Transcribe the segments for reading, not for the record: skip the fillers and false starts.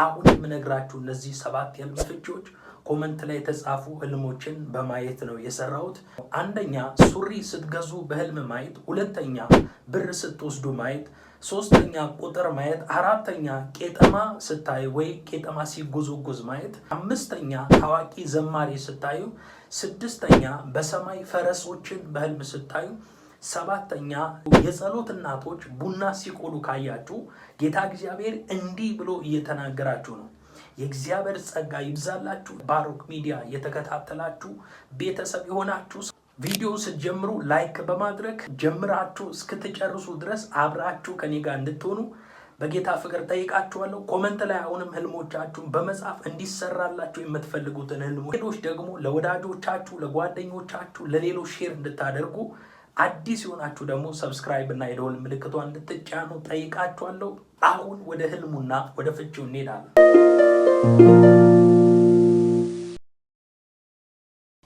አሁን የምነግራችሁ እነዚህ 7 የህልም ፍቺዎች ኮመንት ላይ የተጻፉ ህልሞችን በማየት ነው የሰራሁት። አንደኛ ሱሪ ስትገዙ በህልም ማየት፣ ሁለተኛ ብር ስትወስዱ ማየት፣ ሶስተኛ ቁጥር ማየት፣ አራተኛ ቄጠማ ስታዩ ወይ ቄጠማ ሲጎዘጎዝ ማየት፣ አምስተኛ ታዋቂ ዘማሪ ስታዩ፣ ስድስተኛ በሰማይ ፈረሶችን በህልም ስታዩ፣ ሰባተኛ የጸሎት እናቶች ቡና ሲቆሉ ካያችሁ ጌታ እግዚአብሔር እንዲህ ብሎ እየተናገራችሁ ነው። የእግዚአብሔር ጸጋ ይብዛላችሁ። ባሮክ ሚዲያ የተከታተላችሁ ቤተሰብ የሆናችሁ ቪዲዮ ስትጀምሩ ላይክ በማድረግ ጀምራችሁ እስክትጨርሱ ድረስ አብራችሁ ከኔ ጋር እንድትሆኑ በጌታ ፍቅር ጠይቃችኋለሁ። ኮመንት ላይ አሁንም ህልሞቻችሁን በመጻፍ እንዲሰራላችሁ የምትፈልጉትን ህልሞች ሌሎች ደግሞ ለወዳጆቻችሁ፣ ለጓደኞቻችሁ፣ ለሌሎች ሼር እንድታደርጉ አዲስ የሆናችሁ ደግሞ ሰብስክራይብ እና የደወል ምልክቷን እንድትጫኑ ጠይቃችኋለሁ። አሁን ወደ ህልሙና ወደ ፍቺው እንሄዳለን።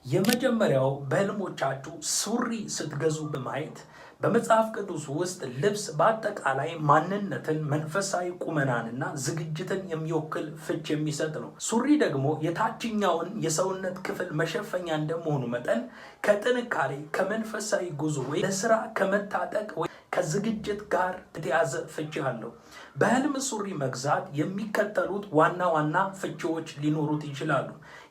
የመጀመሪያው በህልሞቻችሁ ሱሪ ስትገዙ በማየት በመጽሐፍ ቅዱስ ውስጥ ልብስ በአጠቃላይ ማንነትን፣ መንፈሳዊ ቁመናንና ዝግጅትን የሚወክል ፍች የሚሰጥ ነው። ሱሪ ደግሞ የታችኛውን የሰውነት ክፍል መሸፈኛ እንደመሆኑ መጠን ከጥንካሬ፣ ከመንፈሳዊ ጉዞ ወይ ለስራ ከመታጠቅ ወይ ከዝግጅት ጋር የተያዘ ፍቺ አለው። በህልም ሱሪ መግዛት የሚከተሉት ዋና ዋና ፍቺዎች ሊኖሩት ይችላሉ።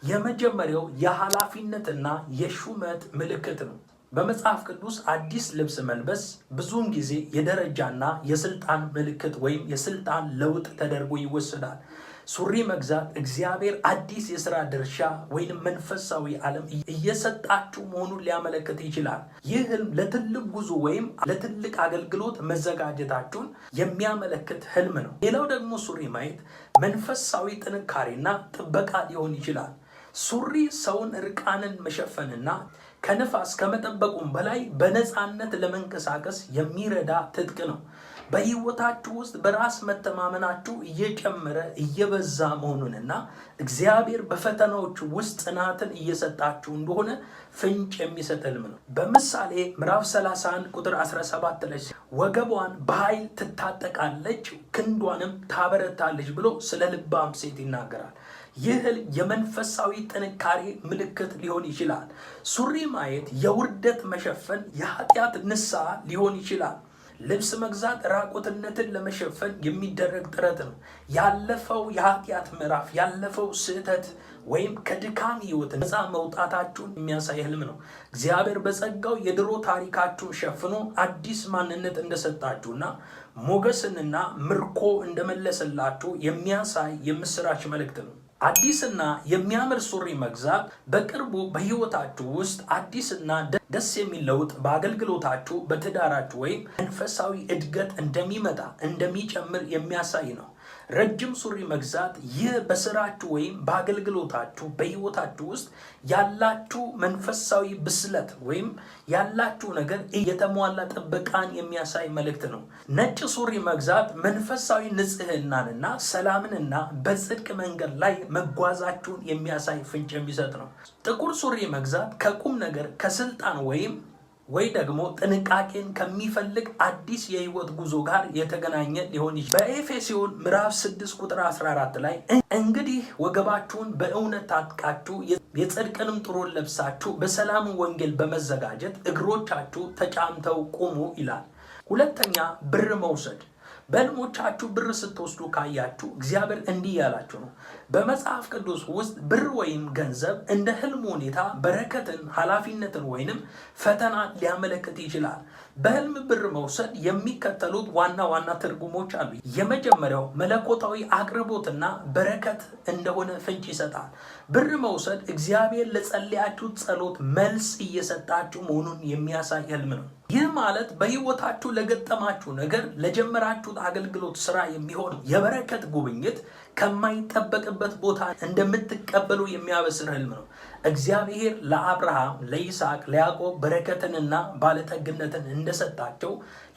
የመጀመሪያው የኃላፊነትና የሹመት ምልክት ነው። በመጽሐፍ ቅዱስ አዲስ ልብስ መልበስ ብዙውን ጊዜ የደረጃና የስልጣን ምልክት ወይም የስልጣን ለውጥ ተደርጎ ይወሰዳል። ሱሪ መግዛት እግዚአብሔር አዲስ የሥራ ድርሻ ወይም መንፈሳዊ ዓለም እየሰጣችሁ መሆኑን ሊያመለክት ይችላል። ይህ ህልም ለትልቅ ጉዞ ወይም ለትልቅ አገልግሎት መዘጋጀታችሁን የሚያመለክት ህልም ነው። ሌላው ደግሞ ሱሪ ማየት መንፈሳዊ ጥንካሬና ጥበቃ ሊሆን ይችላል። ሱሪ ሰውን እርቃንን መሸፈንና ከነፋስ ከመጠበቁም በላይ በነፃነት ለመንቀሳቀስ የሚረዳ ትጥቅ ነው። በህይወታችሁ ውስጥ በራስ መተማመናችሁ እየጨመረ እየበዛ መሆኑንና እግዚአብሔር በፈተናዎች ውስጥ ጽናትን እየሰጣችሁ እንደሆነ ፍንጭ የሚሰጥ ህልም ነው። በምሳሌ ምዕራፍ 31 ቁጥር 17 ላይ ወገቧን በኃይል ትታጠቃለች፣ ክንዷንም ታበረታለች ብሎ ስለ ልባም ሴት ይናገራል። ይህ ህልም የመንፈሳዊ ጥንካሬ ምልክት ሊሆን ይችላል። ሱሪ ማየት የውርደት መሸፈን፣ የኃጢአት ንስሐ ሊሆን ይችላል። ልብስ መግዛት ራቁትነትን ለመሸፈን የሚደረግ ጥረት ነው። ያለፈው የኃጢአት ምዕራፍ፣ ያለፈው ስህተት ወይም ከድካም ህይወት ነፃ መውጣታችሁን የሚያሳይ ህልም ነው። እግዚአብሔር በጸጋው የድሮ ታሪካችሁን ሸፍኖ አዲስ ማንነት እንደሰጣችሁና ሞገስንና ምርኮ እንደመለሰላችሁ የሚያሳይ የምስራች መልእክት ነው። አዲስና የሚያምር ሱሪ መግዛት በቅርቡ በህይወታችሁ ውስጥ አዲስና ደስ የሚል ለውጥ በአገልግሎታችሁ፣ በትዳራችሁ ወይም መንፈሳዊ እድገት እንደሚመጣ እንደሚጨምር የሚያሳይ ነው። ረጅም ሱሪ መግዛት ይህ በስራችሁ ወይም በአገልግሎታችሁ በህይወታችሁ ውስጥ ያላችሁ መንፈሳዊ ብስለት ወይም ያላችሁ ነገር የተሟላ ጥበቃን የሚያሳይ መልእክት ነው። ነጭ ሱሪ መግዛት መንፈሳዊ ንጽህናንና ሰላምንና በጽድቅ መንገድ ላይ መጓዛችሁን የሚያሳይ ፍንጭ የሚሰጥ ነው። ጥቁር ሱሪ መግዛት ከቁም ነገር፣ ከስልጣን ወይ ደግሞ ጥንቃቄን ከሚፈልግ አዲስ የህይወት ጉዞ ጋር የተገናኘ ሊሆን ይችላል። በኤፌሶን ምዕራፍ 6 ቁጥር 14 ላይ እንግዲህ ወገባችሁን በእውነት ታጥቃችሁ የጽድቅንም ጥሩር ለብሳችሁ በሰላም ወንጌል በመዘጋጀት እግሮቻችሁ ተጫምተው ቁሙ ይላል። ሁለተኛ ብር መውሰድ። በህልሞቻችሁ ብር ስትወስዱ ካያችሁ እግዚአብሔር እንዲህ ያላችሁ ነው። በመጽሐፍ ቅዱስ ውስጥ ብር ወይም ገንዘብ እንደ ህልም ሁኔታ በረከትን፣ ኃላፊነትን ወይንም ፈተና ሊያመለክት ይችላል። በህልም ብር መውሰድ የሚከተሉት ዋና ዋና ትርጉሞች አሉ። የመጀመሪያው መለኮታዊ አቅርቦትና በረከት እንደሆነ ፍንጭ ይሰጣል። ብር መውሰድ እግዚአብሔር ለጸለያችሁ ጸሎት መልስ እየሰጣችሁ መሆኑን የሚያሳይ ህልም ነው። ይህ ማለት በህይወታችሁ ለገጠማችሁ ነገር፣ ለጀመራችሁት አገልግሎት ስራ የሚሆን የበረከት ጉብኝት ከማይጠበቅበት ቦታ እንደምትቀበሉ የሚያበስር ህልም ነው። እግዚአብሔር ለአብርሃም፣ ለይስሐቅ፣ ለያዕቆብ በረከትንና ባለጠግነትን እንደሰጣቸው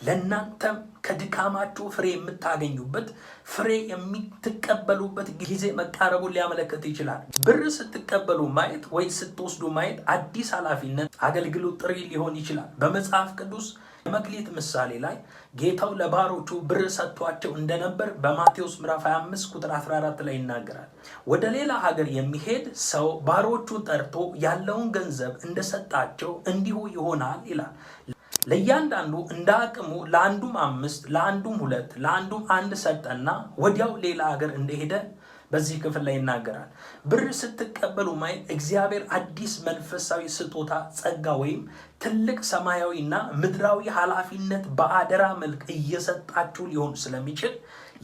ለእናንተም ከድካማችሁ ፍሬ የምታገኙበት፣ ፍሬ የምትቀበሉበት ጊዜ መቃረቡን ሊያመለክት ይችላል። ብር ስትቀበሉ ማየት ወይ ስትወስዱ ማየት አዲስ ኃላፊነት፣ አገልግሎት፣ ጥሪ ሊሆን ይችላል። በመጽሐፍ ቅዱስ መክሊት ምሳሌ ላይ ጌታው ለባሮቹ ብር ሰጥቷቸው እንደነበር በማቴዎስ ምዕራፍ 25 ቁጥር 14 ላይ ይናገራል። ወደ ሌላ ሀገር የሚሄድ ሰው ባሮቹን ጠርቶ ያለውን ገንዘብ እንደሰጣቸው እንዲሁ ይሆናል ይላል። ለእያንዳንዱ እንደ አቅሙ ለአንዱም 5 ለአንዱም 2 ለአንዱም 1 ሰጠና ወዲያው ሌላ ሀገር እንደሄደ በዚህ ክፍል ላይ ይናገራል። ብር ስትቀበሉ ማየት እግዚአብሔር አዲስ መንፈሳዊ ስጦታ ጸጋ ወይም ትልቅ ሰማያዊና ምድራዊ ኃላፊነት በአደራ መልክ እየሰጣችሁ ሊሆን ስለሚችል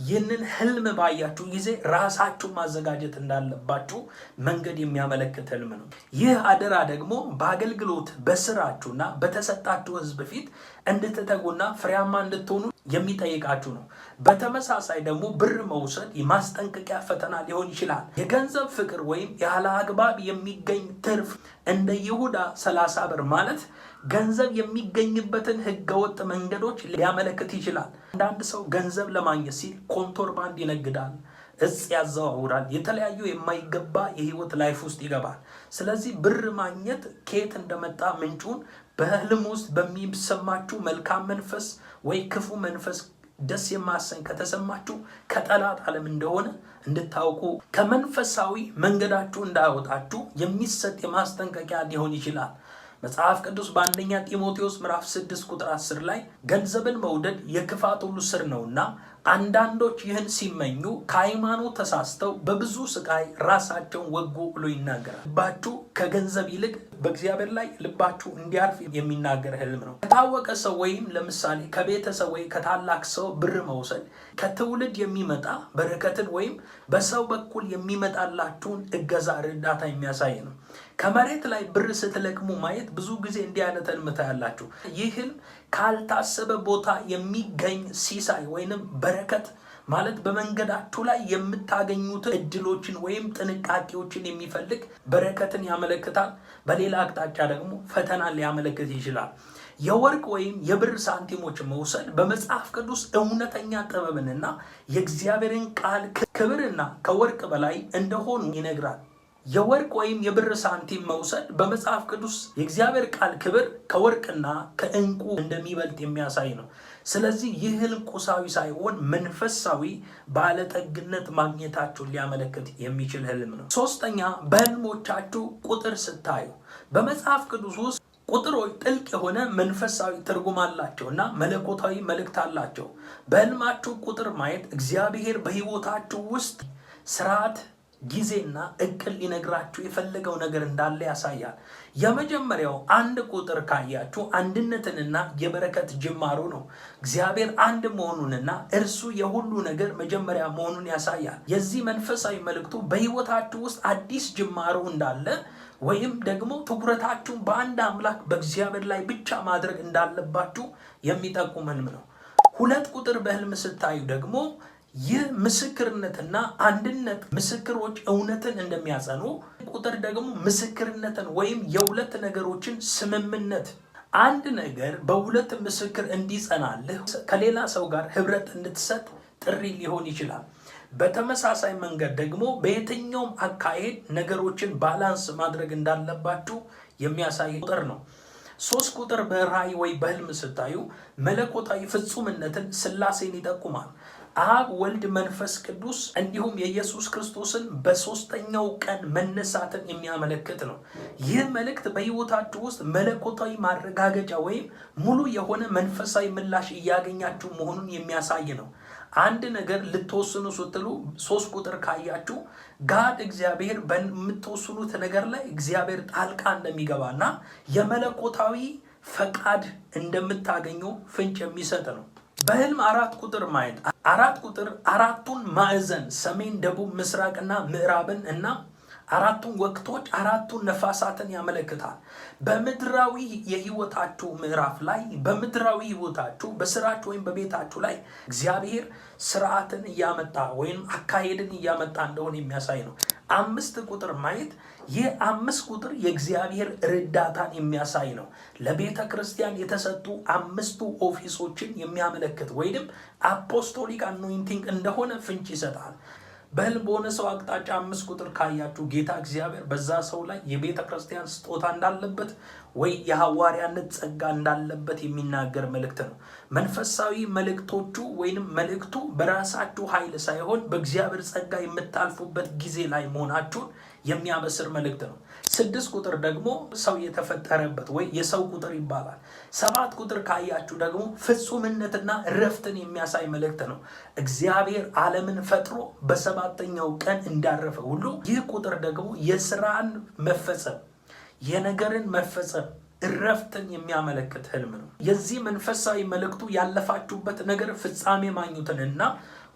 ይህንን ህልም ባያችሁ ጊዜ ራሳችሁ ማዘጋጀት እንዳለባችሁ መንገድ የሚያመለክት ህልም ነው። ይህ አደራ ደግሞ በአገልግሎት በስራችሁና በተሰጣችሁ ህዝብ ፊት እንድትተጉና ፍሬያማ እንድትሆኑ የሚጠይቃችሁ ነው። በተመሳሳይ ደግሞ ብር መውሰድ የማስጠንቀቂያ ፈተና ሊሆን ይችላል። የገንዘብ ፍቅር ወይም ያለ አግባብ የሚገኝ ትርፍ እንደ ይሁዳ 30 ብር ማለት ገንዘብ የሚገኝበትን ህገወጥ መንገዶች ሊያመለክት ይችላል። አንዳንድ ሰው ገንዘብ ለማግኘት ሲል ኮንትሮባንድ ይነግዳል፣ እጽ ያዘዋውራል፣ የተለያዩ የማይገባ የህይወት ላይፍ ውስጥ ይገባል። ስለዚህ ብር ማግኘት ከየት እንደመጣ ምንጩን በህልም ውስጥ በሚሰማችሁ መልካም መንፈስ ወይ ክፉ መንፈስ ደስ የማሰኝ ከተሰማችሁ ከጠላት ዓለም እንደሆነ እንድታውቁ ከመንፈሳዊ መንገዳችሁ እንዳያወጣችሁ የሚሰጥ የማስጠንቀቂያ ሊሆን ይችላል። መጽሐፍ ቅዱስ በአንደኛ ጢሞቴዎስ ምዕራፍ 6 ቁጥር 10 ላይ ገንዘብን መውደድ የክፋት ሁሉ ስር ነውና አንዳንዶች ይህን ሲመኙ ከሃይማኖት ተሳስተው በብዙ ስቃይ ራሳቸውን ወጉ ብሎ ይናገራል። ልባችሁ ከገንዘብ ይልቅ በእግዚአብሔር ላይ ልባችሁ እንዲያርፍ የሚናገር ህልም ነው። ከታወቀ ሰው ወይም ለምሳሌ ከቤተሰብ ወይ ከታላቅ ሰው ብር መውሰድ ከትውልድ የሚመጣ በረከትን ወይም በሰው በኩል የሚመጣላችሁን እገዛ፣ እርዳታ የሚያሳይ ነው። ከመሬት ላይ ብር ስትለቅሙ ማየት ብዙ ጊዜ እንዲህ አይነት ህልም ታያላችሁ። ይህ ህልም ካልታሰበ ቦታ የሚገኝ ሲሳይ ወይንም በረከት ማለት በመንገዳችሁ ላይ የምታገኙት እድሎችን ወይም ጥንቃቄዎችን የሚፈልግ በረከትን ያመለክታል። በሌላ አቅጣጫ ደግሞ ፈተናን ሊያመለክት ይችላል። የወርቅ ወይም የብር ሳንቲሞች መውሰድ በመጽሐፍ ቅዱስ እውነተኛ ጥበብንና የእግዚአብሔርን ቃል ክብርና ከወርቅ በላይ እንደሆኑ ይነግራል። የወርቅ ወይም የብር ሳንቲም መውሰድ በመጽሐፍ ቅዱስ የእግዚአብሔር ቃል ክብር ከወርቅና ከዕንቁ እንደሚበልጥ የሚያሳይ ነው። ስለዚህ ይህ ህልም ቁሳዊ ሳይሆን መንፈሳዊ ባለጠግነት ማግኘታችሁን ሊያመለክት የሚችል ህልም ነው። ሶስተኛ፣ በህልሞቻችሁ ቁጥር ስታዩ በመጽሐፍ ቅዱስ ውስጥ ቁጥሮች ጥልቅ የሆነ መንፈሳዊ ትርጉም አላቸው እና መለኮታዊ መልእክት አላቸው። በህልማችሁ ቁጥር ማየት እግዚአብሔር በህይወታችሁ ውስጥ ስርዓት፣ ጊዜና እቅድ ሊነግራችሁ የፈለገው ነገር እንዳለ ያሳያል። የመጀመሪያው አንድ ቁጥር ካያችሁ አንድነትንና የበረከት ጅማሮ ነው። እግዚአብሔር አንድ መሆኑንና እርሱ የሁሉ ነገር መጀመሪያ መሆኑን ያሳያል። የዚህ መንፈሳዊ መልእክቱ በህይወታችሁ ውስጥ አዲስ ጅማሮ እንዳለ ወይም ደግሞ ትኩረታችሁን በአንድ አምላክ በእግዚአብሔር ላይ ብቻ ማድረግ እንዳለባችሁ የሚጠቁም ህልም ነው። 2 ቁጥር በህልም ስታዩ ደግሞ ይህ ምስክርነትና አንድነት ምስክሮች እውነትን እንደሚያጸኑ፣ ቁጥር ደግሞ ምስክርነትን ወይም የሁለት ነገሮችን ስምምነት፣ አንድ ነገር በሁለት ምስክር እንዲጸናልህ ከሌላ ሰው ጋር ህብረት እንድትሰጥ ጥሪ ሊሆን ይችላል። በተመሳሳይ መንገድ ደግሞ በየትኛውም አካሄድ ነገሮችን ባላንስ ማድረግ እንዳለባችሁ የሚያሳይ ቁጥር ነው። 3 ቁጥር በራእይ ወይ በህልም ስታዩ መለኮታዊ ፍጹምነትን ስላሴን ይጠቁማል። አብ፣ ወልድ፣ መንፈስ ቅዱስ እንዲሁም የኢየሱስ ክርስቶስን በሶስተኛው ቀን መነሳትን የሚያመለክት ነው። ይህ መልእክት በህይወታችሁ ውስጥ መለኮታዊ ማረጋገጫ ወይም ሙሉ የሆነ መንፈሳዊ ምላሽ እያገኛችሁ መሆኑን የሚያሳይ ነው። አንድ ነገር ልትወስኑ ስትሉ 3 ቁጥር ካያችሁ ጋድ እግዚአብሔር በምትወስኑት ነገር ላይ እግዚአብሔር ጣልቃ እንደሚገባና የመለኮታዊ ፈቃድ እንደምታገኙ ፍንጭ የሚሰጥ ነው። በህልም 4 ቁጥር ማየት 4 ቁጥር አራቱን ማዕዘን ሰሜን፣ ደቡብ፣ ምስራቅና ምዕራብን እና አራቱን ወቅቶች አራቱን ነፋሳትን ያመለክታል። በምድራዊ የህይወታችሁ ምዕራፍ ላይ በምድራዊ ህይወታችሁ በስራችሁ ወይም በቤታችሁ ላይ እግዚአብሔር ስርዓትን እያመጣ ወይም አካሄድን እያመጣ እንደሆነ የሚያሳይ ነው። 5 ቁጥር ማየት ይህ 5 ቁጥር የእግዚአብሔር እርዳታን የሚያሳይ ነው። ለቤተ ክርስቲያን የተሰጡ 5ቱ ኦፊሶችን የሚያመለክት ወይም አፖስቶሊክ አኖይንቲንግ እንደሆነ ፍንጭ ይሰጣል። በህልም በሆነ ሰው አቅጣጫ 5 ቁጥር ካያችሁ ጌታ እግዚአብሔር በዛ ሰው ላይ የቤተ ክርስቲያን ስጦታ እንዳለበት ወይ የሐዋርያነት ጸጋ እንዳለበት የሚናገር መልእክት ነው። መንፈሳዊ መልእክቶቹ ወይንም መልእክቱ በራሳችሁ ኃይል ሳይሆን በእግዚአብሔር ጸጋ የምታልፉበት ጊዜ ላይ መሆናችሁን የሚያበስር መልእክት ነው። 6 ቁጥር ደግሞ ሰው የተፈጠረበት ወይ የሰው ቁጥር ይባላል። 7 ቁጥር ካያችሁ ደግሞ ፍጹምነትና እረፍትን የሚያሳይ መልእክት ነው። እግዚአብሔር ዓለምን ፈጥሮ በሰባተኛው ቀን እንዳረፈ ሁሉ ይህ ቁጥር ደግሞ የሥራን መፈጸም፣ የነገርን መፈጸም፣ እረፍትን የሚያመለክት ህልም ነው። የዚህ መንፈሳዊ መልእክቱ ያለፋችሁበት ነገር ፍጻሜ ማግኘትንና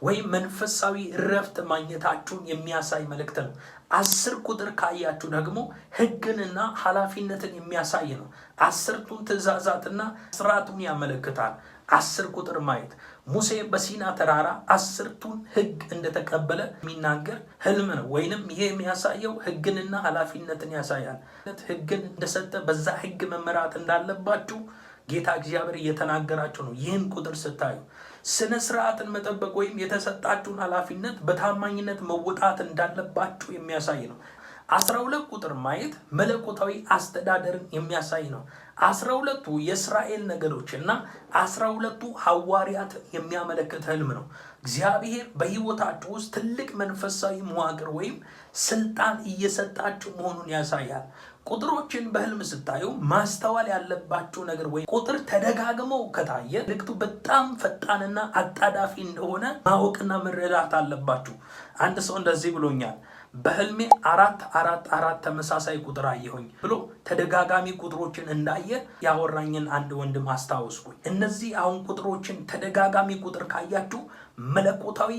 ወይም መንፈሳዊ እረፍት ማግኘታችሁን የሚያሳይ መልእክት ነው። 10 ቁጥር ካያችሁ ደግሞ ሕግንና ኃላፊነትን የሚያሳይ ነው። 10ቱን ትእዛዛትና ስርዓቱን ያመለክታል። 10 ቁጥር ማየት ሙሴ በሲና ተራራ 10ቱን ሕግ እንደተቀበለ የሚናገር ህልም ነው። ወይንም ይሄ የሚያሳየው ሕግንና ኃላፊነትን ያሳያል። ሕግን እንደሰጠ በዛ ሕግ መመራት እንዳለባችሁ ጌታ እግዚአብሔር እየተናገራችሁ ነው። ይህን ቁጥር ስታዩ ስነ ስርዓትን መጠበቅ ወይም የተሰጣችሁን ኃላፊነት በታማኝነት መወጣት እንዳለባችሁ የሚያሳይ ነው። 12 ቁጥር ማየት መለኮታዊ አስተዳደርን የሚያሳይ ነው። 12ቱ የእስራኤል ነገዶች እና 12ቱ ሐዋርያት የሚያመለክት ህልም ነው። እግዚአብሔር በህይወታችሁ ውስጥ ትልቅ መንፈሳዊ መዋቅር ወይም ስልጣን እየሰጣችሁ መሆኑን ያሳያል። ቁጥሮችን በህልም ስታዩ ማስተዋል ያለባችሁ ነገር ወይ ቁጥር ተደጋግመው ከታየ መልእክቱ በጣም ፈጣንና አጣዳፊ እንደሆነ ማወቅና መረዳት አለባችሁ። አንድ ሰው እንደዚህ ብሎኛል፣ በህልሜ 4 ተመሳሳይ ቁጥር አየሁኝ ብሎ ተደጋጋሚ ቁጥሮችን እንዳየ ያወራኝን አንድ ወንድም አስታውስኩኝ። እነዚህ አሁን ቁጥሮችን ተደጋጋሚ ቁጥር ካያችሁ መለኮታዊ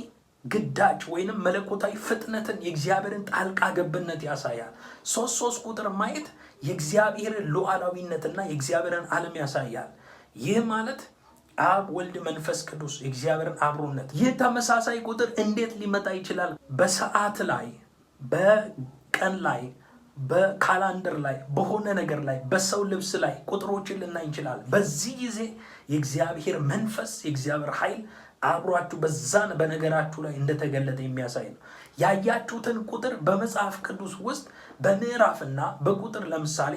ግዳጅ ወይንም መለኮታዊ ፍጥነትን የእግዚአብሔርን ጣልቃ ገብነት ያሳያል። 3 ቁጥር ማየት የእግዚአብሔርን ሉዓላዊነትና የእግዚአብሔርን ዓለም ያሳያል። ይህ ማለት አብ፣ ወልድ፣ መንፈስ ቅዱስ የእግዚአብሔርን አብሮነት። ይህ ተመሳሳይ ቁጥር እንዴት ሊመጣ ይችላል? በሰዓት ላይ፣ በቀን ላይ፣ በካላንደር ላይ፣ በሆነ ነገር ላይ፣ በሰው ልብስ ላይ ቁጥሮችን ልናይ እንችላለን። በዚህ ጊዜ የእግዚአብሔር መንፈስ የእግዚአብሔር ኃይል አብሯችሁ በዛን በነገራችሁ ላይ እንደተገለጠ የሚያሳይ ነው። ያያችሁትን ቁጥር በመጽሐፍ ቅዱስ ውስጥ በምዕራፍና በቁጥር ለምሳሌ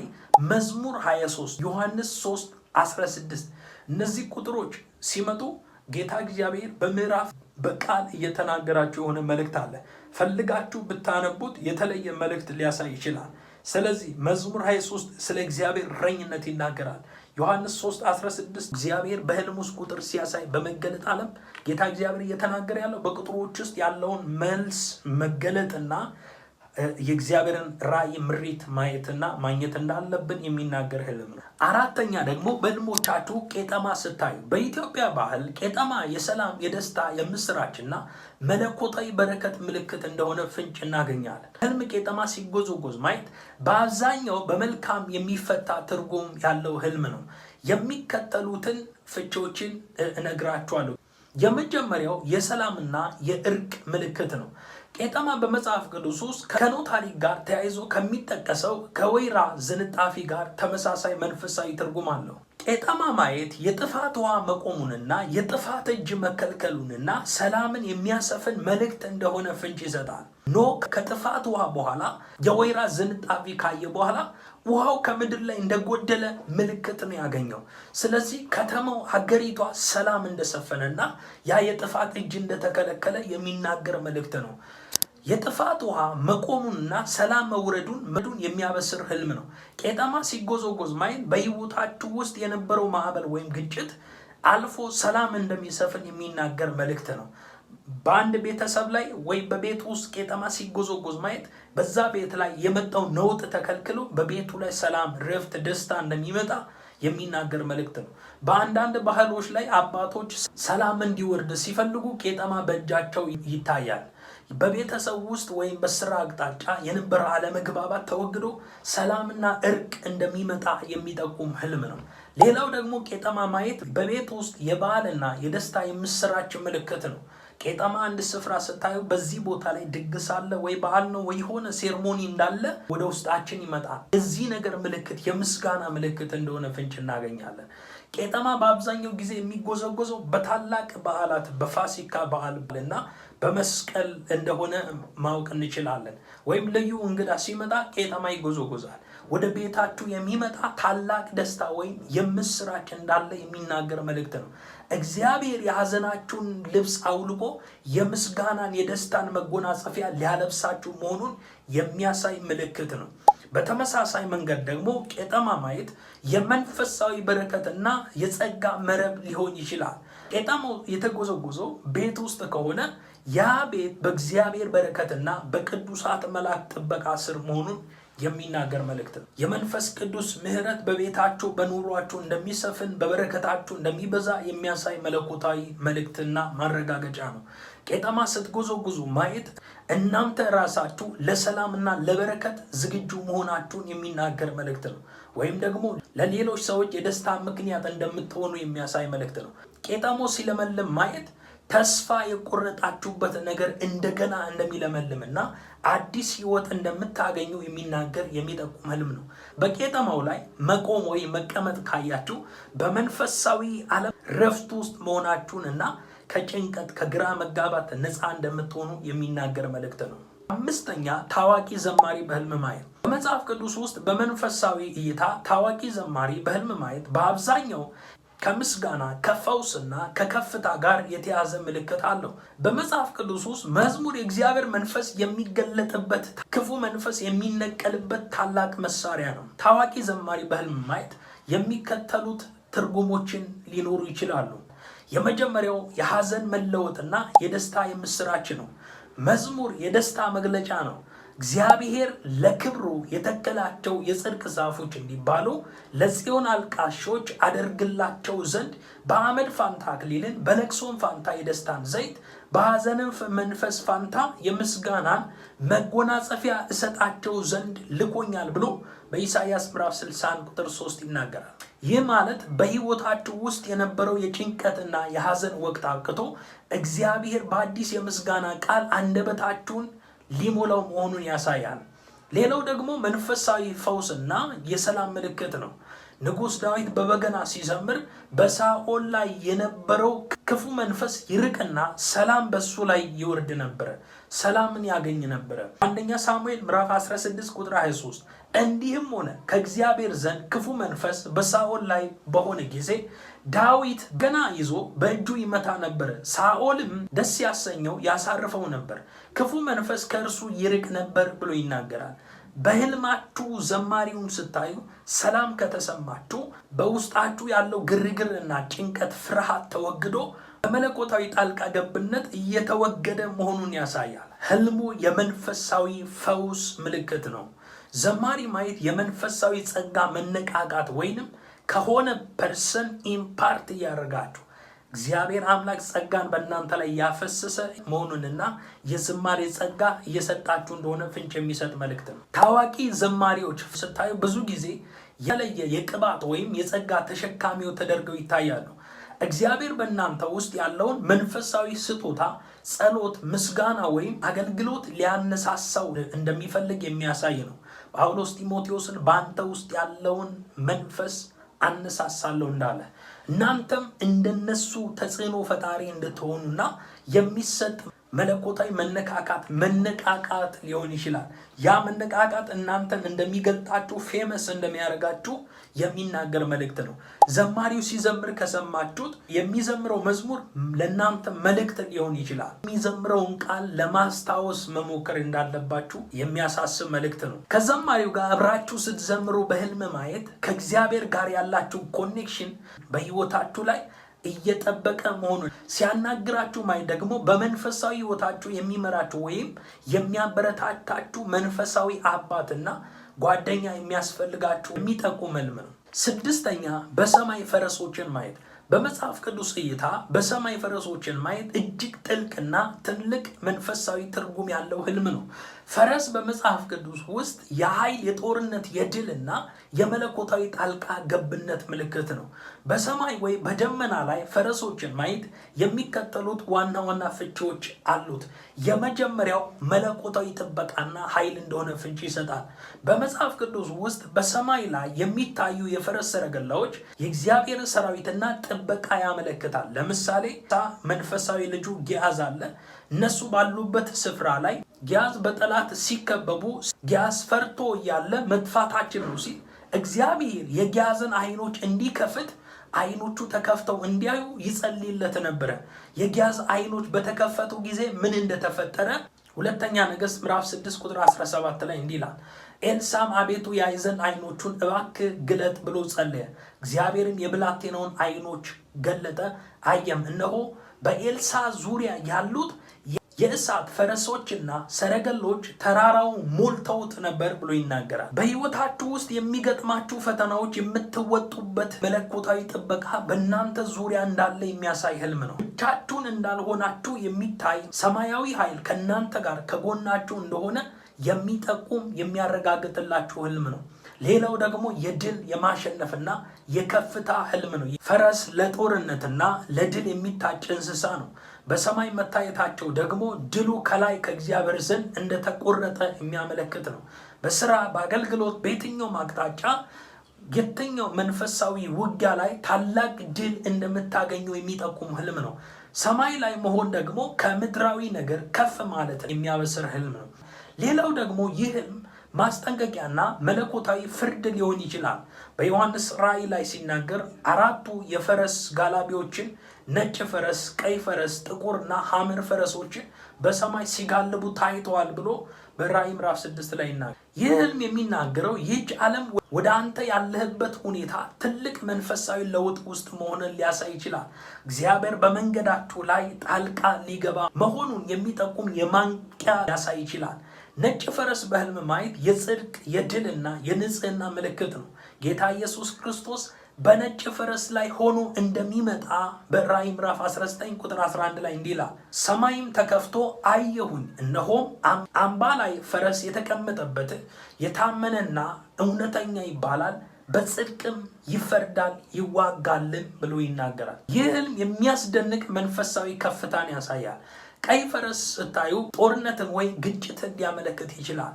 መዝሙር 23፣ ዮሐንስ 3:16 እነዚህ ቁጥሮች ሲመጡ ጌታ እግዚአብሔር በምዕራፍ በቃል እየተናገራችሁ የሆነ መልእክት አለ። ፈልጋችሁ ብታነቡት የተለየ መልእክት ሊያሳይ ይችላል። ስለዚህ መዝሙር 23 ስለ እግዚአብሔር እረኝነት ይናገራል። ዮሐንስ 3:16 እግዚአብሔር በህልም ውስጥ ቁጥር ሲያሳይ በመገለጥ ዓለም ጌታ እግዚአብሔር እየተናገረ ያለው በቁጥሮች ውስጥ ያለውን መልስ መገለጥና የእግዚአብሔርን ራእይ ምሪት ማየትና ማግኘት እንዳለብን የሚናገር ህልም ነው። 4ኛ ደግሞ በህልሞቻችሁ ቄጠማ ስታዩ፣ በኢትዮጵያ ባህል ቄጠማ የሰላም፣ የደስታ፣ የምስራችና መለኮታዊ በረከት ምልክት እንደሆነ ፍንጭ እናገኛለን። ህልም ቄጠማ ሲጎዘጎዝ ማየት በአብዛኛው በመልካም የሚፈታ ትርጉም ያለው ህልም ነው። የሚከተሉትን ፍቺዎችን እነግራችኋለሁ። የመጀመሪያው የሰላምና የእርቅ ምልክት ነው። ቄጠማ በመጽሐፍ ቅዱስ ውስጥ ከኖህ ታሪክ ጋር ተያይዞ ከሚጠቀሰው ከወይራ ዝንጣፊ ጋር ተመሳሳይ መንፈሳዊ ትርጉም አለው። ቄጠማ ማየት የጥፋት ውሃ መቆሙንና የጥፋት እጅ መከልከሉንና ሰላምን የሚያሰፍን መልእክት እንደሆነ ፍንጭ ይሰጣል። ኖህ ከጥፋት ውሃ በኋላ የወይራ ዝንጣፊ ካየ በኋላ ውሃው ከምድር ላይ እንደጎደለ ምልክት ነው ያገኘው። ስለዚህ ከተማው፣ ሀገሪቷ ሰላም እንደሰፈነና ያ የጥፋት እጅ እንደተከለከለ የሚናገር መልእክት ነው። የጥፋት ውሃ መቆሙንና ሰላም መውረዱን የሚያበስር ህልም ነው። ቄጠማ ሲጎዘጎዝ ማየት በህይወታችሁ ውስጥ የነበረው ማዕበል ወይም ግጭት አልፎ ሰላም እንደሚሰፍን የሚናገር መልእክት ነው። በአንድ ቤተሰብ ላይ ወይ በቤት ውስጥ ቄጠማ ሲጎዘጎዝ ማየት በዛ ቤት ላይ የመጣው ነውጥ ተከልክሎ በቤቱ ላይ ሰላም፣ ረፍት፣ ደስታ እንደሚመጣ የሚናገር መልእክት ነው። በአንዳንድ ባህሎች ላይ አባቶች ሰላም እንዲወርድ ሲፈልጉ ቄጠማ በእጃቸው ይታያል። በቤተሰብ ውስጥ ወይም በስራ አቅጣጫ የነበረ አለመግባባት ተወግዶ ሰላምና እርቅ እንደሚመጣ የሚጠቁም ህልም ነው። ሌላው ደግሞ ቄጠማ ማየት በቤት ውስጥ የበዓልና የደስታ የምስራች ምልክት ነው። ቄጠማ አንድ ስፍራ ስታዩ በዚህ ቦታ ላይ ድግስ አለ ወይ በዓል ነው ወይ የሆነ ሴርሞኒ እንዳለ ወደ ውስጣችን ይመጣል። የዚህ ነገር ምልክት የምስጋና ምልክት እንደሆነ ፍንጭ እናገኛለን። ቄጠማ በአብዛኛው ጊዜ የሚጎዘጎዘው በታላቅ በዓላት በፋሲካ በዓልና በመስቀል እንደሆነ ማወቅ እንችላለን። ወይም ልዩ እንግዳ ሲመጣ ቄጠማ ይጎዘጎዛል። ወደ ቤታችሁ የሚመጣ ታላቅ ደስታ ወይም የምስራች እንዳለ የሚናገር መልእክት ነው። እግዚአብሔር የሐዘናችሁን ልብስ አውልቆ የምስጋናን የደስታን መጎናጸፊያ ሊያለብሳችሁ መሆኑን የሚያሳይ ምልክት ነው። በተመሳሳይ መንገድ ደግሞ ቄጠማ ማየት የመንፈሳዊ በረከትና የጸጋ መረብ ሊሆን ይችላል። ቄጠማው የተጎዘጎዘው ቤት ውስጥ ከሆነ ያ ቤት በእግዚአብሔር በረከትና በቅዱሳት መላእክት ጥበቃ ስር መሆኑን የሚናገር መልእክት ነው። የመንፈስ ቅዱስ ምሕረት በቤታችሁ በኑሯችሁ እንደሚሰፍን በበረከታችሁ እንደሚበዛ የሚያሳይ መለኮታዊ መልእክትና ማረጋገጫ ነው። ቄጠማ ስትጎዘጉዙ ማየት እናንተ ራሳችሁ ለሰላምና ለበረከት ዝግጁ መሆናችሁን የሚናገር መልእክት ነው። ወይም ደግሞ ለሌሎች ሰዎች የደስታ ምክንያት እንደምትሆኑ የሚያሳይ መልእክት ነው። ቄጠማው ሲለመልም ማየት ተስፋ የቆረጣችሁበት ነገር እንደገና እንደሚለመልምና አዲስ ሕይወት እንደምታገኙ የሚናገር የሚጠቁም ህልም ነው። በቄጠማው ላይ መቆም ወይ መቀመጥ ካያችሁ በመንፈሳዊ ዓለም ረፍት ውስጥ መሆናችሁንና ከጭንቀት ከግራ መጋባት ነፃ እንደምትሆኑ የሚናገር መልእክት ነው። አምስተኛ ታዋቂ ዘማሪ በህልም ማየት። በመጽሐፍ ቅዱስ ውስጥ በመንፈሳዊ እይታ ታዋቂ ዘማሪ በህልም ማየት በአብዛኛው ከምስጋና ከፈውስና ከከፍታ ጋር የተያዘ ምልክት አለው። በመጽሐፍ ቅዱስ ውስጥ መዝሙር የእግዚአብሔር መንፈስ የሚገለጥበት፣ ክፉ መንፈስ የሚነቀልበት ታላቅ መሳሪያ ነው። ታዋቂ ዘማሪ በህልም ማየት የሚከተሉት ትርጉሞችን ሊኖሩ ይችላሉ። የመጀመሪያው የሐዘን መለወጥና የደስታ የምስራች ነው። መዝሙር የደስታ መግለጫ ነው። እግዚአብሔር ለክብሩ የተከላቸው የጽድቅ ዛፎች እንዲባሉ ለጽዮን አልቃሾች አደርግላቸው ዘንድ በአመድ ፋንታ አክሊልን በለቅሶም ፋንታ የደስታን ዘይት በሐዘንም መንፈስ ፋንታ የምስጋናን መጎናጸፊያ እሰጣቸው ዘንድ ልኮኛል ብሎ በኢሳይያስ ምዕራፍ 60 ቁጥር 3 ይናገራል። ይህ ማለት በሕይወታችሁ ውስጥ የነበረው የጭንቀትና የሐዘን ወቅት አብቅቶ እግዚአብሔር በአዲስ የምስጋና ቃል አንደበታችሁን ሊሞላው መሆኑን ያሳያል። ሌላው ደግሞ መንፈሳዊ ፈውስና የሰላም ምልክት ነው። ንጉሥ ዳዊት በበገና ሲዘምር በሳኦል ላይ የነበረው ክፉ መንፈስ ይርቅና ሰላም በሱ ላይ ይወርድ ነበረ፣ ሰላምን ያገኝ ነበረ። አንደኛ ሳሙኤል ምዕራፍ 16 ቁጥር 23 እንዲህም ሆነ ከእግዚአብሔር ዘንድ ክፉ መንፈስ በሳኦል ላይ በሆነ ጊዜ ዳዊት ገና ይዞ በእጁ ይመታ ነበር፣ ሳኦልም ደስ ያሰኘው ያሳርፈው ነበር፣ ክፉ መንፈስ ከእርሱ ይርቅ ነበር ብሎ ይናገራል። በህልማችሁ ዘማሪውን ስታዩ ሰላም ከተሰማችሁ በውስጣችሁ ያለው ግርግርና ጭንቀት፣ ፍርሃት ተወግዶ በመለኮታዊ ጣልቃ ገብነት እየተወገደ መሆኑን ያሳያል። ህልሙ የመንፈሳዊ ፈውስ ምልክት ነው። ዘማሪ ማየት የመንፈሳዊ ጸጋ መነቃቃት ወይንም ከሆነ ፐርሰን ኢምፓርት እያደረጋችሁ እግዚአብሔር አምላክ ጸጋን በእናንተ ላይ ያፈሰሰ መሆኑንና የዝማሬ ጸጋ እየሰጣችሁ እንደሆነ ፍንጭ የሚሰጥ መልእክት ነው። ታዋቂ ዘማሪዎች ስታዩ ብዙ ጊዜ የተለየ የቅባት ወይም የጸጋ ተሸካሚው ተደርገው ይታያሉ። እግዚአብሔር በእናንተ ውስጥ ያለውን መንፈሳዊ ስጦታ፣ ጸሎት፣ ምስጋና ወይም አገልግሎት ሊያነሳሳው እንደሚፈልግ የሚያሳይ ነው። ጳውሎስ ጢሞቴዎስን በአንተ ውስጥ ያለውን መንፈስ አነሳሳለሁ እንዳለ እናንተም እንደነሱ ተጽዕኖ ፈጣሪ እንድትሆኑና የሚሰጥ መለኮታዊ መነቃቃት ሊሆን ይችላል። ያ መነቃቃት እናንተን እንደሚገልጣችሁ ፌመስ እንደሚያደርጋችሁ የሚናገር መልእክት ነው። ዘማሪው ሲዘምር ከሰማችሁት የሚዘምረው መዝሙር ለእናንተ መልእክት ሊሆን ይችላል። የሚዘምረውን ቃል ለማስታወስ መሞከር እንዳለባችሁ የሚያሳስብ መልእክት ነው። ከዘማሪው ጋር አብራችሁ ስትዘምሩ በህልም ማየት ከእግዚአብሔር ጋር ያላችሁ ኮኔክሽን በህይወታችሁ ላይ እየጠበቀ መሆኑን ሲያናግራችሁ ማየት ደግሞ በመንፈሳዊ ህይወታችሁ የሚመራችሁ ወይም የሚያበረታታችሁ መንፈሳዊ አባትና ጓደኛ የሚያስፈልጋችሁ የሚጠቁም ህልም ነው። ስድስተኛ በሰማይ ፈረሶችን ማየት። በመጽሐፍ ቅዱስ እይታ በሰማይ ፈረሶችን ማየት እጅግ ጥልቅና ትልቅ መንፈሳዊ ትርጉም ያለው ህልም ነው። ፈረስ በመጽሐፍ ቅዱስ ውስጥ የኃይል፣ የጦርነት፣ የድልና የመለኮታዊ ጣልቃ ገብነት ምልክት ነው። በሰማይ ወይ በደመና ላይ ፈረሶችን ማየት የሚከተሉት ዋና ዋና ፍቺዎች አሉት። የመጀመሪያው መለኮታዊ ጥበቃና ኃይል እንደሆነ ፍንጭ ይሰጣል። በመጽሐፍ ቅዱስ ውስጥ በሰማይ ላይ የሚታዩ የፈረስ ሰረገላዎች የእግዚአብሔር ሰራዊትና ጥበቃ ያመለክታል። ለምሳሌ መንፈሳዊ ልጁ ጊያዝ አለ። እነሱ ባሉበት ስፍራ ላይ ጊያዝ በጠላት ሲከበቡ ጊያዝ ፈርቶ እያለ መጥፋታችን ነው ሲል እግዚአብሔር የጊያዝን አይኖች እንዲከፍት አይኖቹ ተከፍተው እንዲያዩ ይጸልይለት ነበረ። የጊያዝ አይኖች በተከፈቱ ጊዜ ምን እንደተፈጠረ ሁለተኛ ነገሥት ምዕራፍ 6 ቁጥር 17 ላይ እንዲህ ይላል። ኤልሳም አቤቱ ያይ ዘንድ አይኖቹን እባክህ ግለጥ ብሎ ጸለየ። እግዚአብሔርም የብላቴናውን አይኖች ገለጠ፣ አየም፣ እነሆ በኤልሳ ዙሪያ ያሉት የእሳት ፈረሶችና ሰረገሎች ተራራውን ሞልተውት ነበር ብሎ ይናገራል። በሕይወታችሁ ውስጥ የሚገጥማችሁ ፈተናዎች የምትወጡበት መለኮታዊ ጥበቃ በእናንተ ዙሪያ እንዳለ የሚያሳይ ህልም ነው። ብቻችሁን እንዳልሆናችሁ የሚታይ ሰማያዊ ኃይል ከእናንተ ጋር ከጎናችሁ እንደሆነ የሚጠቁም የሚያረጋግጥላችሁ ህልም ነው። ሌላው ደግሞ የድል የማሸነፍና የከፍታ ህልም ነው። ፈረስ ለጦርነትና ለድል የሚታጭ እንስሳ ነው። በሰማይ መታየታቸው ደግሞ ድሉ ከላይ ከእግዚአብሔር ዘንድ እንደተቆረጠ የሚያመለክት ነው። በስራ በአገልግሎት በየትኛውም አቅጣጫ የትኛው መንፈሳዊ ውጊያ ላይ ታላቅ ድል እንደምታገኙ የሚጠቁም ህልም ነው። ሰማይ ላይ መሆን ደግሞ ከምድራዊ ነገር ከፍ ማለት የሚያበስር ህልም ነው። ሌላው ደግሞ ይህ ህልም ማስጠንቀቂያና መለኮታዊ ፍርድ ሊሆን ይችላል። በዮሐንስ ራእይ ላይ ሲናገር አራቱ የፈረስ ጋላቢዎችን ነጭ ፈረስ፣ ቀይ ፈረስ፣ ጥቁርና ሐመር ፈረሶችን በሰማይ ሲጋልቡ ታይተዋል ብሎ በራእይ ምዕራፍ 6 ላይ ይናገራል። ይህ ህልም የሚናገረው ይህች ዓለም ወደ አንተ ያለህበት ሁኔታ ትልቅ መንፈሳዊ ለውጥ ውስጥ መሆንን ሊያሳይ ይችላል። እግዚአብሔር በመንገዳችሁ ላይ ጣልቃ ሊገባ መሆኑን የሚጠቁም የማንቂያ ሊያሳይ ይችላል። ነጭ ፈረስ በህልም ማየት የጽድቅ የድልና የንጽህና ምልክት ነው። ጌታ ኢየሱስ ክርስቶስ በነጭ ፈረስ ላይ ሆኖ እንደሚመጣ በራእይ ምዕራፍ 19 ቁጥር 11 ላይ እንዲህ ይላል። ሰማይም ተከፍቶ አየሁኝ፣ እነሆም አምባ ላይ ፈረስ የተቀመጠበት የታመነና እውነተኛ ይባላል፣ በጽድቅም ይፈርዳል ይዋጋልም ብሎ ይናገራል። ይህ ህልም የሚያስደንቅ መንፈሳዊ ከፍታን ያሳያል። ቀይ ፈረስ ስታዩ ጦርነትን ወይ ግጭትን ሊያመለክት ይችላል።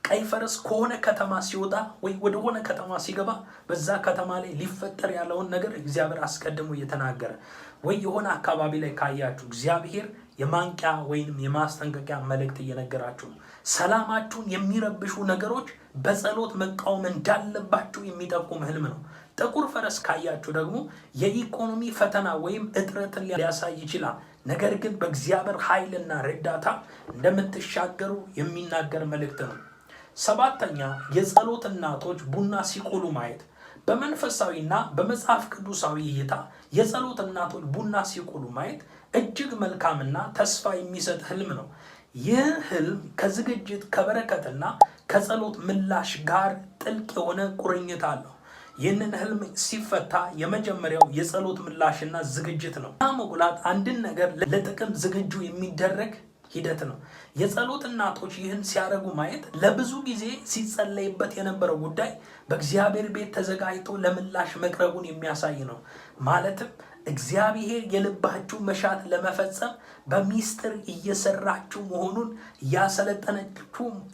ቀይ ፈረስ ከሆነ ከተማ ሲወጣ ወይ ወደሆነ ከተማ ሲገባ በዛ ከተማ ላይ ሊፈጠር ያለውን ነገር እግዚአብሔር አስቀድሞ እየተናገረ ወይ የሆነ አካባቢ ላይ ካያችሁ እግዚአብሔር የማንቂያ ወይንም የማስጠንቀቂያ መልእክት እየነገራችሁ ነው። ሰላማችሁን የሚረብሹ ነገሮች በጸሎት መቃወም እንዳለባችሁ የሚጠቁም ህልም ነው። ጥቁር ፈረስ ካያችሁ ደግሞ የኢኮኖሚ ፈተና ወይም እጥረትን ሊያሳይ ይችላል። ነገር ግን በእግዚአብሔር ኃይልና እርዳታ እንደምትሻገሩ የሚናገር መልእክት ነው። ሰባተኛ የጸሎት እናቶች ቡና ሲቆሉ ማየት። በመንፈሳዊና በመጽሐፍ ቅዱሳዊ እይታ የጸሎት እናቶች ቡና ሲቆሉ ማየት እጅግ መልካምና ተስፋ የሚሰጥ ህልም ነው። ይህ ህልም ከዝግጅት ከበረከትና ከጸሎት ምላሽ ጋር ጥልቅ የሆነ ቁርኝት አለው። ይህንን ህልም ሲፈታ የመጀመሪያው የጸሎት ምላሽና ዝግጅት ነው። መጉላት አንድን ነገር ለጥቅም ዝግጁ የሚደረግ ሂደት ነው። የጸሎት እናቶች ይህን ሲያደርጉ ማየት ለብዙ ጊዜ ሲጸለይበት የነበረው ጉዳይ በእግዚአብሔር ቤት ተዘጋጅቶ ለምላሽ መቅረቡን የሚያሳይ ነው። ማለትም እግዚአብሔር የልባችሁ መሻት ለመፈጸም በሚስጥር እየሰራችሁ መሆኑን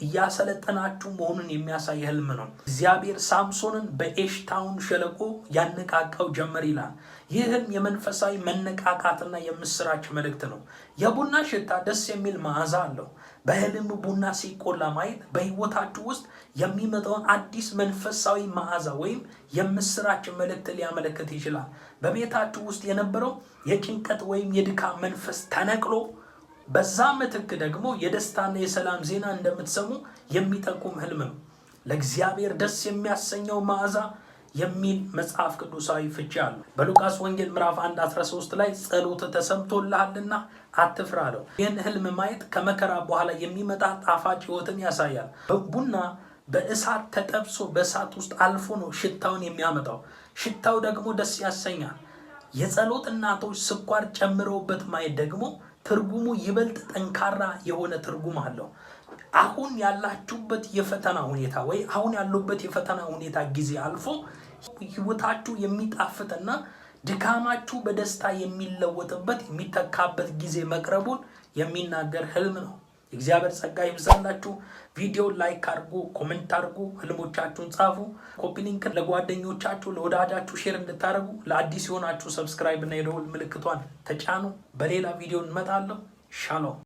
እያሰለጠናችሁ መሆኑን የሚያሳይ ህልም ነው። እግዚአብሔር ሳምሶንን በኤሽታውን ሸለቆ ያነቃቃው ጀመር ይላል። ይህ ህልም የመንፈሳዊ መነቃቃትና የምስራች መልእክት ነው። የቡና ሽታ ደስ የሚል መዓዛ አለው። በህልም ቡና ሲቆላ ማየት በህይወታችሁ ውስጥ የሚመጣውን አዲስ መንፈሳዊ መዓዛ ወይም የምስራች መልእክት ሊያመለክት ይችላል። በቤታችሁ ውስጥ የነበረው የጭንቀት ወይም የድካም መንፈስ ተነቅሎ በዛ ምትክ ደግሞ የደስታና የሰላም ዜና እንደምትሰሙ የሚጠቁም ህልም ነው። ለእግዚአብሔር ደስ የሚያሰኘው መዓዛ የሚል መጽሐፍ ቅዱሳዊ ፍቺ አለው። በሉቃስ ወንጌል ምዕራፍ 1:13 ላይ ጸሎት ተሰምቶልሃልና አትፍራ አለው። ይህን ህልም ማየት ከመከራ በኋላ የሚመጣ ጣፋጭ ህይወትን ያሳያል። ቡና በእሳት ተጠብሶ በእሳት ውስጥ አልፎ ነው ሽታውን የሚያመጣው። ሽታው ደግሞ ደስ ያሰኛል። የጸሎት እናቶች ስኳር ጨምረውበት ማየት ደግሞ ትርጉሙ ይበልጥ ጠንካራ የሆነ ትርጉም አለው። አሁን ያላችሁበት የፈተና ሁኔታ ወይ አሁን ያሉበት የፈተና ሁኔታ ጊዜ አልፎ ህይወታችሁ የሚጣፍጥና ድካማችሁ በደስታ የሚለወጥበት የሚተካበት ጊዜ መቅረቡን የሚናገር ህልም ነው። እግዚአብሔር ጸጋ ይብዛላችሁ። ቪዲዮ ላይክ አድርጉ፣ ኮሜንት አድርጉ፣ ህልሞቻችሁን ጻፉ። ኮፒ ሊንክ ለጓደኞቻችሁ ለወዳጃችሁ ሼር እንድታደርጉ፣ ለአዲስ የሆናችሁ ሰብስክራይብ እና የደወል ምልክቷን ተጫኑ። በሌላ ቪዲዮ እንመጣለሁ። ሻሎም